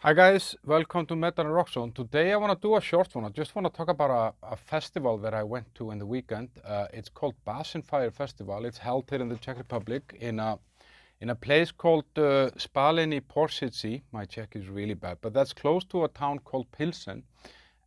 Hi guys, welcome to Metal and Rock Zone. Today I want to do a short one. I just want to talk about a festival that I went to in the weekend. It's called Basinfire Festival. It's held here in the Czech Republic in a place called Spaleni Porsici. My Czech is really bad, but that's close to a town called Pilsen.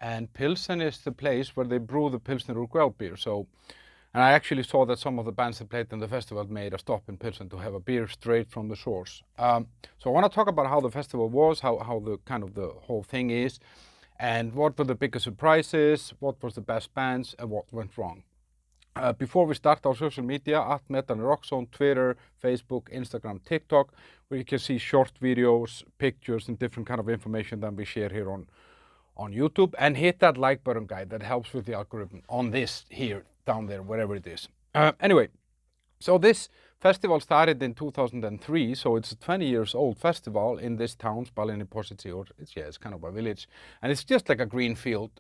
And Pilsen is the place where they brew the Pilsner Urquell beer. And I actually saw that some of the bands that played in the festival made a stop in Pilsen to have a beer straight from the source. So I want to talk about how the festival was, how the kind of the whole thing is, and what were the biggest surprises, what was the best bands, and what went wrong. Before we start our social media, at Metal and Rock Zone, Twitter, Facebook, Instagram, TikTok, where you can see short videos, pictures, and different kind of information that we share here on YouTube, and hit that like button, guys. That helps with the algorithm on this here, down there, wherever it is. Anyway, so this festival started in 2003, so it's a 20 years old festival in this town, Spaleni Porsici, or it's kind of a village, and it's just like a green field.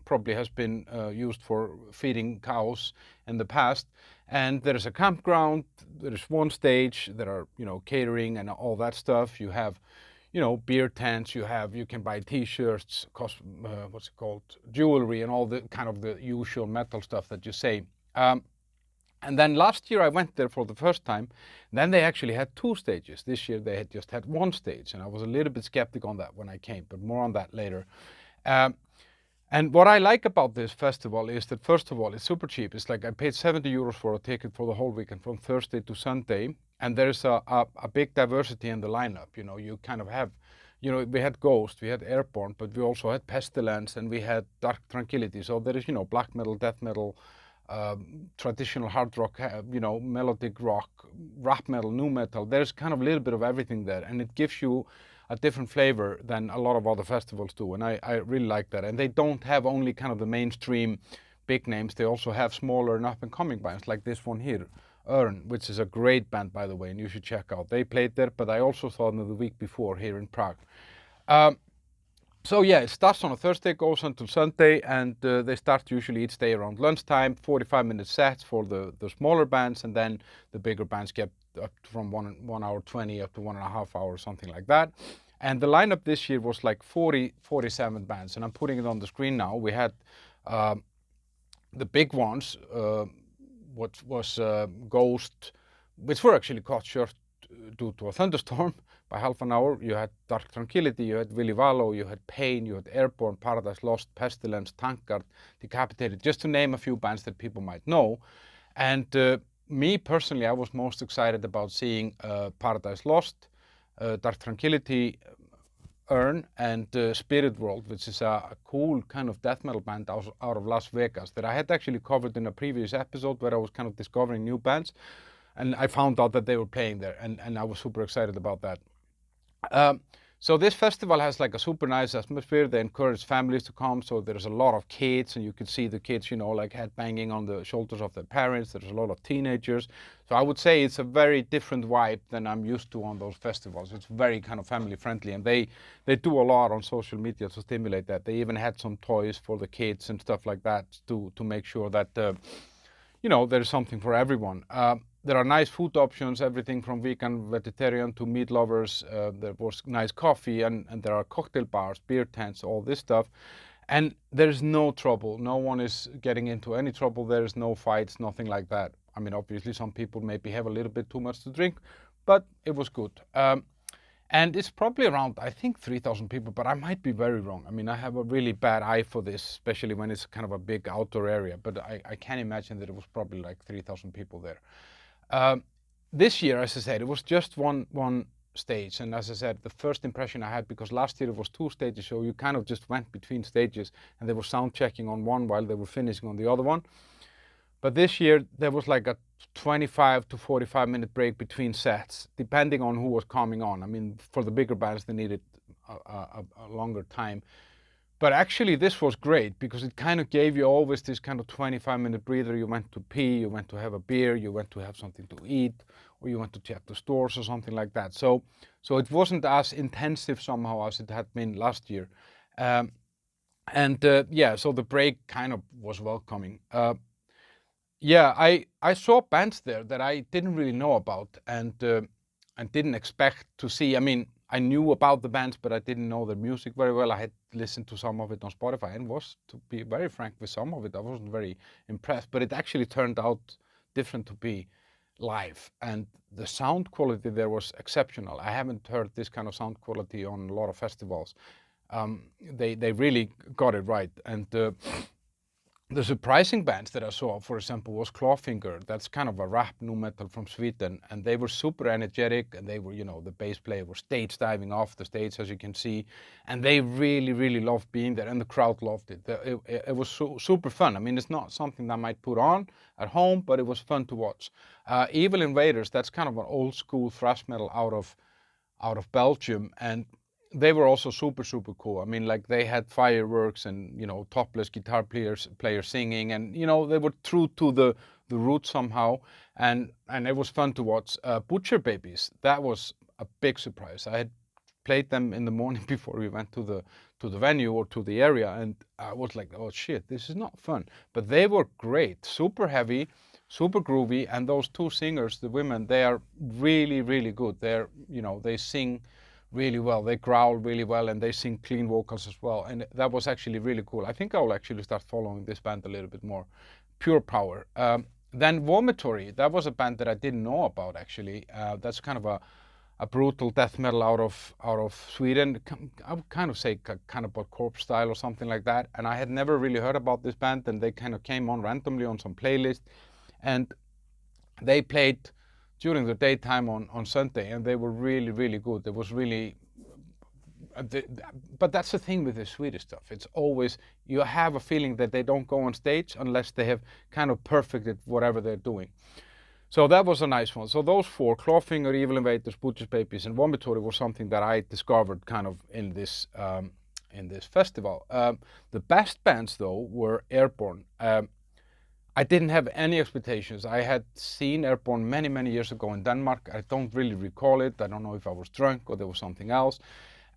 Probably has been used for feeding cows in the past, and there is a campground. There is one stage. There are catering and all that stuff. You have beer tents, you can buy t-shirts, jewelry and all the kind of the usual metal stuff that you say. And then last year I went there for the first time. Then they actually had two stages. This year they had just had one stage, and I was a little bit skeptical on that when I came, but more on that later. And what I like about this festival is that, first of all, it's super cheap. It's like I paid 70 euros for a ticket for the whole weekend from Thursday to Sunday. And there's a big diversity in the lineup. You kind of have, we had Ghost, we had Airbourne, but we also had Pestilence, and we had Dark Tranquility. So there is, black metal, death metal, traditional hard rock, melodic rock, rap metal, nu metal. There's kind of a little bit of everything there, and it gives you a different flavor than a lot of other festivals do, and I really like that. And they don't have only kind of the mainstream big names. They also have smaller and up-and-coming bands like this one here, Örn, which is a great band, by the way, and you should check out. They played there, but I also saw them the week before here in Prague. So yeah, it starts on a Thursday, goes until Sunday, and they start usually each day around lunchtime, 45-minute sets for the smaller bands, and then the bigger bands get up from 1 hour 20 up to 1.5 hours, something like that. And the lineup this year was like 47 bands, and I'm putting it on the screen now. We had the big ones, what was Ghost, which were actually cut short due to a thunderstorm by half an hour. You had Dark Tranquility, you had Willy Wallow, you had Pain, you had Airbourne, Paradise Lost, Pestilence, Tankard, Decapitated, just to name a few bands that people might know. And me personally, I was most excited about seeing Paradise Lost, Dark Tranquility, Örn, and Spirit World, which is a cool kind of death metal band out of Las Vegas that I had actually covered in a previous episode where I was kind of discovering new bands. And I found out that they were playing there, and I was super excited about that. So this festival has like a super nice atmosphere. They encourage families to come, so there's a lot of kids, and you can see the kids, like headbanging on the shoulders of their parents. There's a lot of teenagers. So I would say it's a very different vibe than I'm used to on those festivals. It's very kind of family friendly, and they do a lot on social media to stimulate that. They even had some toys for the kids and stuff like that to make sure that there's something for everyone. There are nice food options, everything from vegan, vegetarian to meat lovers. There was nice coffee, and there are cocktail bars, beer tents, all this stuff. And there's no trouble. No one is getting into any trouble. There's no fights, nothing like that. I mean, obviously some people maybe have a little bit too much to drink, but it was good. And it's probably around, I think, 3,000 people, but I might be very wrong. I mean, I have a really bad eye for this, especially when it's kind of a big outdoor area, but I can imagine that it was probably like 3,000 people there. This year, as I said, it was just one stage, and as I said, the first impression I had, because last year it was two stages, so you kind of just went between stages, and they were sound checking on one while they were finishing on the other one. But this year there was like a 25 to 45-minute break between sets, depending on who was coming on. I mean, for the bigger bands, they needed a longer time. But actually this was great because it kind of gave you always this kind of 25-minute breather. You went to pee, you went to have a beer, you went to have something to eat, or you went to check the stores or something like that. So it wasn't as intensive somehow as it had been last year. So the break kind of was welcoming. I saw bands there that I didn't really know about and didn't expect to see. I mean, I knew about the bands, but I didn't know their music very well. I had listened to some of it on Spotify and was, to be very frank, with some of it, I wasn't very impressed. But it actually turned out different to be live. And the sound quality there was exceptional. I haven't heard this kind of sound quality on a lot of festivals. They really got it right. And the surprising bands that I saw, for example, was Clawfinger. That's kind of a rap nu metal from Sweden, and they were super energetic, and they were, you know, the bass player was stage diving off the stage, as you can see, and they really, really loved being there, and the crowd loved it. It was super fun. I mean, it's not something I might put on at home, but it was fun to watch. Evil Invaders, that's kind of an old school thrash metal out of Belgium, and they were also super cool. I mean, like, they had fireworks and, you know, topless guitar players singing, and, you know, they were true to the roots somehow, and it was fun to watch. Butcher Babies, that was a big surprise. I had played them in the morning before we went to the venue or to the area, and I was like, oh shit, this is not fun. But they were great, super heavy, super groovy, and those two singers, the women, they are really good. They're, you know, they sing really well, they growl really well, and they sing clean vocals as well, and that was actually really cool. I think I will actually start following this band a little bit more. Pure Power. Then Vomitory, that was a band that I didn't know about actually. That's kind of a brutal death metal out of Sweden. I would kind of say kind of about corpse style or something like that, and I had never really heard about this band, and they kind of came on randomly on some playlist, and they played during the daytime on Sunday, and they were really good. It was really, but that's the thing with the Swedish stuff. It's always, you have a feeling that they don't go on stage unless they have kind of perfected whatever they're doing. So that was a nice one. So those four, Clawfinger, Evil Invaders, Butcher's Babies, and Vomitory, was something that I discovered kind of in this festival. The best bands though were Airbourne. I didn't have any expectations. I had seen Airbourne many years ago in Denmark. I don't really recall it. I don't know if I was drunk or there was something else.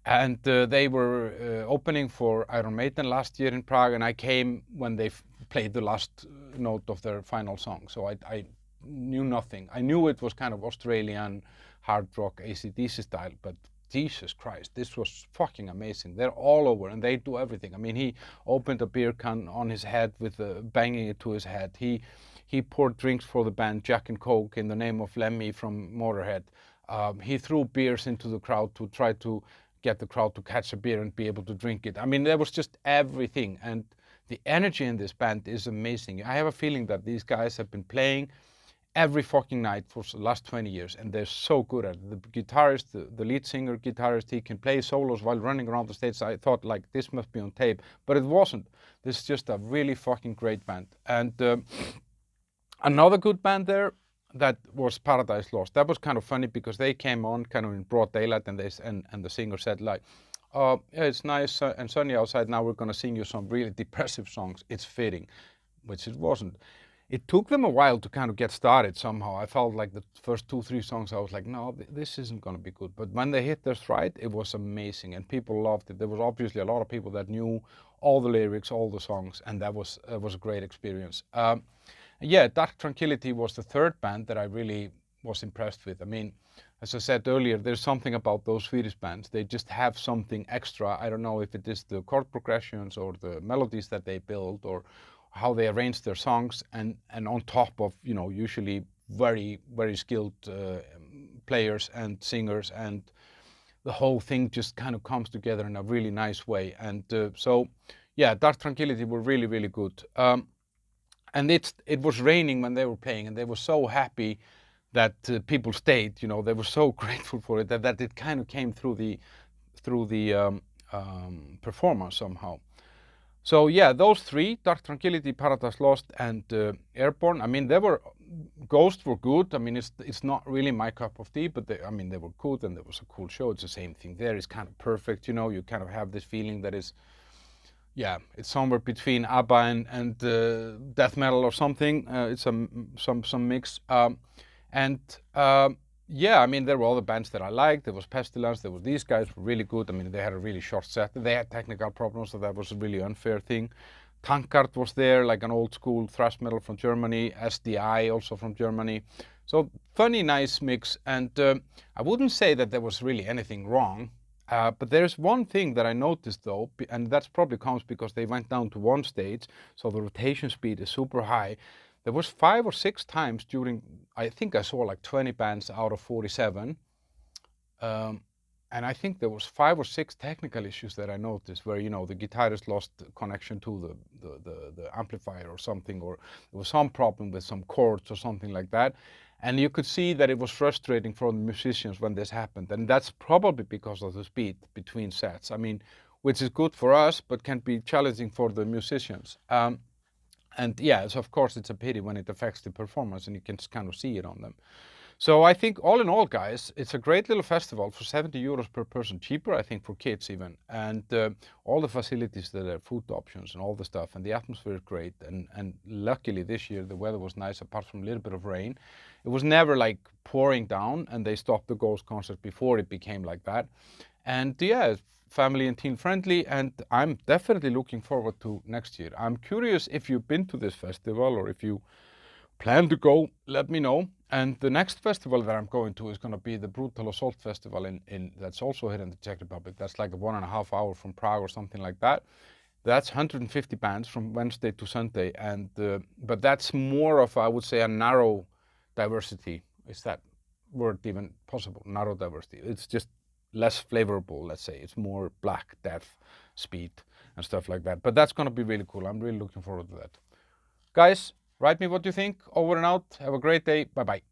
And they were opening for Iron Maiden last year in Prague, and I came when they played the last note of their final song. So I knew nothing. I knew it was kind of Australian hard rock AC/DC style, but Jesus Christ, this was fucking amazing. They're all over and they do everything. I mean, he opened a beer can on his head with banging it to his head. He poured drinks for the band, Jack and Coke, in the name of Lemmy from Motorhead. He threw beers into the crowd to try to get the crowd to catch a beer and be able to drink it. I mean, there was just everything. And the energy in this band is amazing. I have a feeling that these guys have been playing every fucking night for the last 20 years, and they're so good at it. The guitarist, the lead singer guitarist, he can play solos while running around the stage. I thought, like, this must be on tape, but it wasn't. This is just a really fucking great band. And another good band there, that was Paradise Lost. That was kind of funny because they came on kind of in broad daylight, and the singer said, like, yeah, it's nice and sunny outside, now we're gonna sing you some really depressive songs. It's fitting, which it wasn't. It took them a while to kind of get started somehow. I felt like the first 2-3 songs I was like, no, this isn't going to be good. But when they hit their stride, it was amazing, and people loved it. There was obviously a lot of people that knew all the lyrics, all the songs, and that was a great experience. Yeah, Dark Tranquility was the third band that I really was impressed with. I mean, as I said earlier, there's something about those Swedish bands. They just have something extra. I don't know if it is the chord progressions or the melodies that they build or how they arrange their songs, and on top of, you know, usually very skilled players and singers, and the whole thing just kind of comes together in a really nice way. And so yeah, Dark Tranquility were really good. And it was raining when they were playing, and they were so happy that people stayed. You know, they were so grateful for it that it kind of came through the performance somehow. So yeah, those three, Dark Tranquility, Paradise Lost, and Airbourne. I mean, Ghost were good. I mean, it's not really my cup of tea, but they were good, and there was a cool show. It's the same thing there. It's kind of perfect, you know. You kind of have this feeling that is, yeah, it's somewhere between ABBA and death metal or something. It's some mix. Yeah, I mean, there were other bands that I liked. There was Pestilence. There were these guys were really good. I mean, they had a really short set. They had technical problems, so that was a really unfair thing. Tankard was there, like an old school thrash metal from Germany. SDI also from Germany. So funny, nice mix, and I wouldn't say that there was really anything wrong. But there's one thing that I noticed though, and that's probably comes because they went down to one stage, so the rotation speed is super high. There was 5 or 6 times during, I think I saw like 20 bands out of 47. And I think there was 5 or 6 technical issues that I noticed where, the guitarist lost connection to the amplifier or something, or there was some problem with some chords or something like that. And you could see that it was frustrating for the musicians when this happened. And that's probably because of the speed between sets. I mean, which is good for us, but can be challenging for the musicians. And yeah, so of course it's a pity when it affects the performance and you can kind of see it on them. So I think all in all, guys, it's a great little festival for 70 euros per person, cheaper, I think, for kids even. And all the facilities that are food options and all the stuff, and the atmosphere is great. And luckily this year the weather was nice, apart from a little bit of rain. It was never like pouring down, and they stopped the Ghost concert before it became like that. And yeah, family and teen friendly, and I'm definitely looking forward to next year. I'm curious if you've been to this festival or if you plan to go, let me know. And the next festival that I'm going to is going to be the Brutal Assault Festival that's also here in the Czech Republic. That's like a 1.5 hour from Prague or something like that. That's 150 bands from Wednesday to Sunday, and but that's more of, I would say, a narrow diversity. Is that word even possible? Narrow diversity. It's just less flavorable, let's say. It's more black, death, speed, and stuff like that. But that's going to be really cool. I'm really looking forward to that. Guys, write me what you think. Over and out. Have a great day. Bye-bye.